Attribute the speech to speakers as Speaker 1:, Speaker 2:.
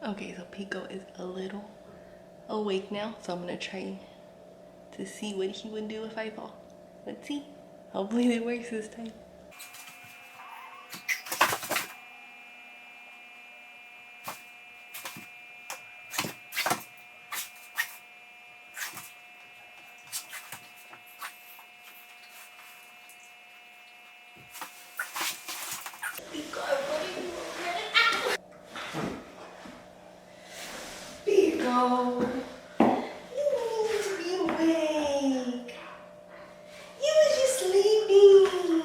Speaker 1: Okay, so Pico is a little awake now, so I'm gonna try to see what he would do if I fall. Let's see. Hopefully it works this time. Pico!